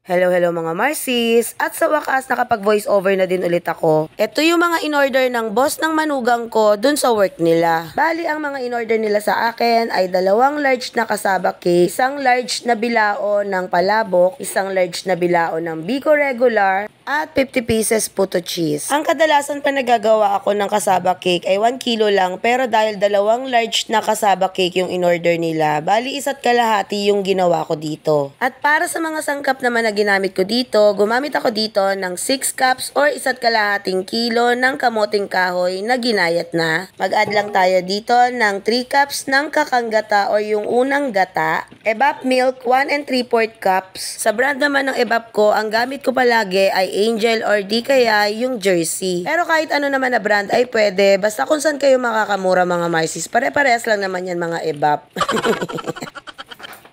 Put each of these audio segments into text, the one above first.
Hello mga Marcies! At sa wakas, nakapag-voice over na din ulit ako. Ito yung mga in-order ng boss ng manugang ko dun sa work nila. Bali, ang mga in-order nila sa akin ay 2 large na kasaba cake, 1 large na bilao ng palabok, 1 large na bilao ng Biko regular, at 50 pieces puto cheese. Ang kadalasan pa nagagawa ako ng kasaba cake ay 1 kilo lang, pero dahil 2 large na kasaba cake yung in-order nila, bali 1 kalahati yung ginawa ko dito. At para sa mga sangkap naman na ginamit ko dito, gumamit ako dito ng 6 cups or 1 kalahating kilo ng kamoting kahoy na ginayat na. Mag-add lang tayo dito ng 3 cups ng kakang gata or yung unang gata. Evap milk, 1 3/4 cups. Sa brand naman ng Evap ko, ang gamit ko palagi ay Angel or di kaya yung Jersey. Pero kahit ano naman na brand ay pwede, basta kung saan kayo makakamura mga Marcies, pare-parehas lang naman yan mga Evap.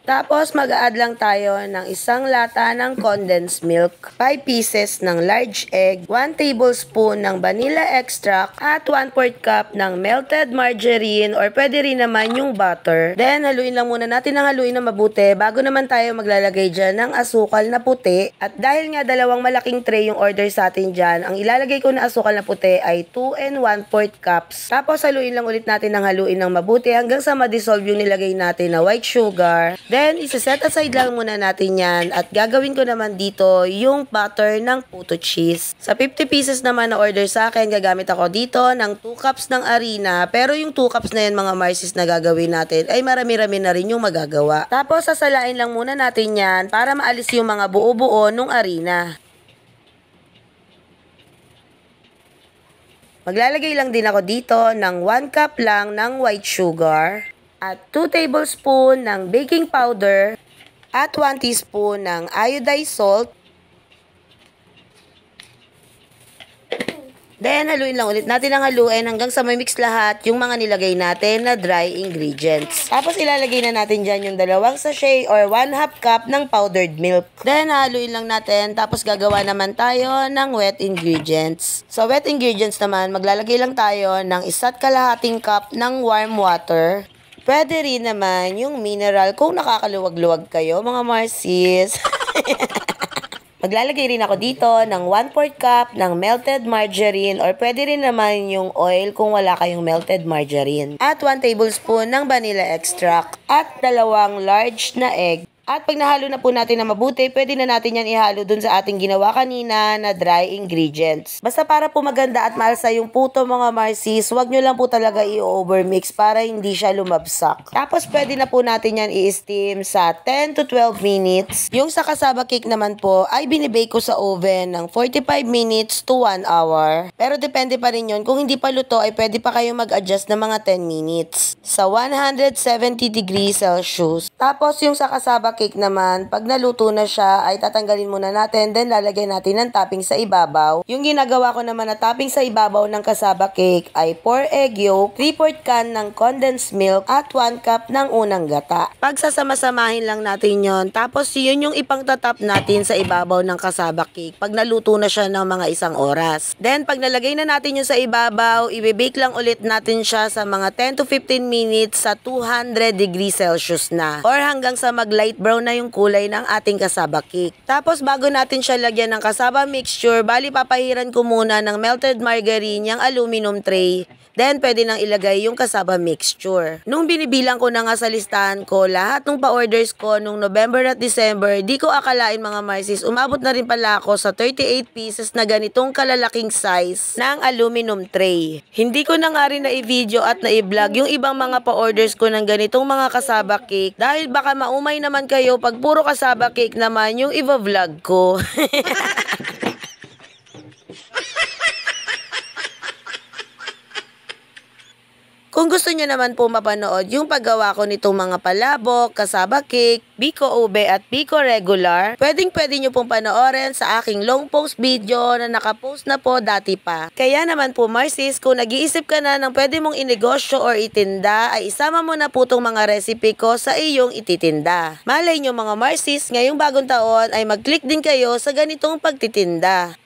Tapos mag-add lang tayo ng 1 lata ng condensed milk, 5 pieces ng large egg, 1 tablespoon ng vanilla extract, at 1/4 cup ng melted margarine or pwede rin naman yung butter. Then haluin lang muna natin ng haluin na mabuti bago naman tayo maglalagay dyan ng asukal na puti. At dahil nga 2 malaking tray yung order sa atin dyan, ang ilalagay ko na asukal na puti ay 2 1/4 cups. Tapos haluin lang ulit natin ng haluin ng mabuti hanggang sa ma-dissolve yung nilagay natin na white sugar. Then, isa-set aside lang muna natin yan at gagawin ko naman dito yung butter ng puto cheese. Sa 50 pieces naman na order sa akin, gagamit ako dito ng 2 cups ng harina. Pero yung 2 cups na yan mga Marcies na gagawin natin ay marami-rami na rin yung magagawa. Tapos, sasalain lang muna natin yan para maalis yung mga buo-buo nung harina. Maglalagay lang din ako dito ng 1 cup lang ng white sugar at 2 tablespoon ng baking powder at 1 teaspoon ng iodized salt. Then, haluin lang ulit natin ang haluin hanggang sa may mix lahat yung mga nilagay natin na dry ingredients. Tapos, ilalagay na natin dyan yung 2 sachet or 1/2 cup ng powdered milk. Then, haluin lang natin. Tapos, gagawa naman tayo ng wet ingredients. Sa wet ingredients naman, maglalagay lang tayo ng 1 kalahating cup ng warm water. Pwede rin naman yung mineral kung nakakaluwag-luwag kayo, mga Marcies. Maglalagay rin ako dito ng 1/4 cup ng melted margarine or pwede rin naman yung oil kung wala kayong melted margarine. At 1 tablespoon ng vanilla extract at 2 large na egg. At pag nahalo na po natin na mabuti, pwede na natin yan ihalo dun sa ating ginawa kanina na dry ingredients. Basta para po maganda at maalsa yung puto mga Marcies, huwag nyo lang po talaga i-overmix para hindi siya lumabsak. Tapos pwede na po natin yan i-steam sa 10 to 12 minutes. Yung sa kasaba cake naman po ay binibake ko sa oven ng 45 minutes to 1 hour. Pero depende pa rin yun. Kung hindi pa luto ay pwede pa kayong mag-adjust ng mga 10 minutes sa 170 degrees Celsius. Tapos yung sa kasaba cake naman, pag naluto na siya, ay tatanggalin muna natin, then lalagyan natin ng topping sa ibabaw. Yung ginagawa ko naman na topping sa ibabaw ng kasaba cake ay 4 egg yolk, 3/4 can ng condensed milk, at 1 cup ng unang gata. Pagsasama-samahin lang natin yon. Tapos yun yung ipangtatap natin sa ibabaw ng kasaba cake pag naluto na siya ng mga 1 oras. Then pag nalagay na natin yun sa ibabaw, i-bake lang ulit natin siya sa mga 10 to 15 minutes sa 200 degrees Celsius na or hanggang sa mag-light brown na yung kulay ng ating kasaba cake. Tapos bago natin siya lagyan ng kasaba mixture, bali papahiran ko muna ng melted margarine yung aluminum tray. Then pwede nang ilagay yung kasaba mixture. Nung binibilang ko na nga sa listahan ko, lahat ng pa-orders ko nung November at December, di ko akalain mga Marcies, umabot na rin pala ako sa 38 pieces na ganitong kalalaking size ng aluminum tray. Hindi ko na nga rin na i-video at na i-vlog yung ibang mga pa-orders ko ng ganitong mga kasaba cake dahil baka maumay naman kayo pag puro kasaba cake naman yung i-vlog ko. Kung gusto nyo naman po mapanood yung paggawa ko nitong mga palabok, kasaba cake, Biko ube at Biko regular, pwedeng-pwede nyo pong panoorin sa aking long post video na nakapost na po dati pa. Kaya naman po Marcies, kung nag-iisip ka na ng pwede mong inegosyo or itinda, ay isama mo na po tong mga recipe ko sa iyong ititinda. Malay nyo mga Marcies, ngayong bagong taon ay mag-click din kayo sa ganitong pagtitinda.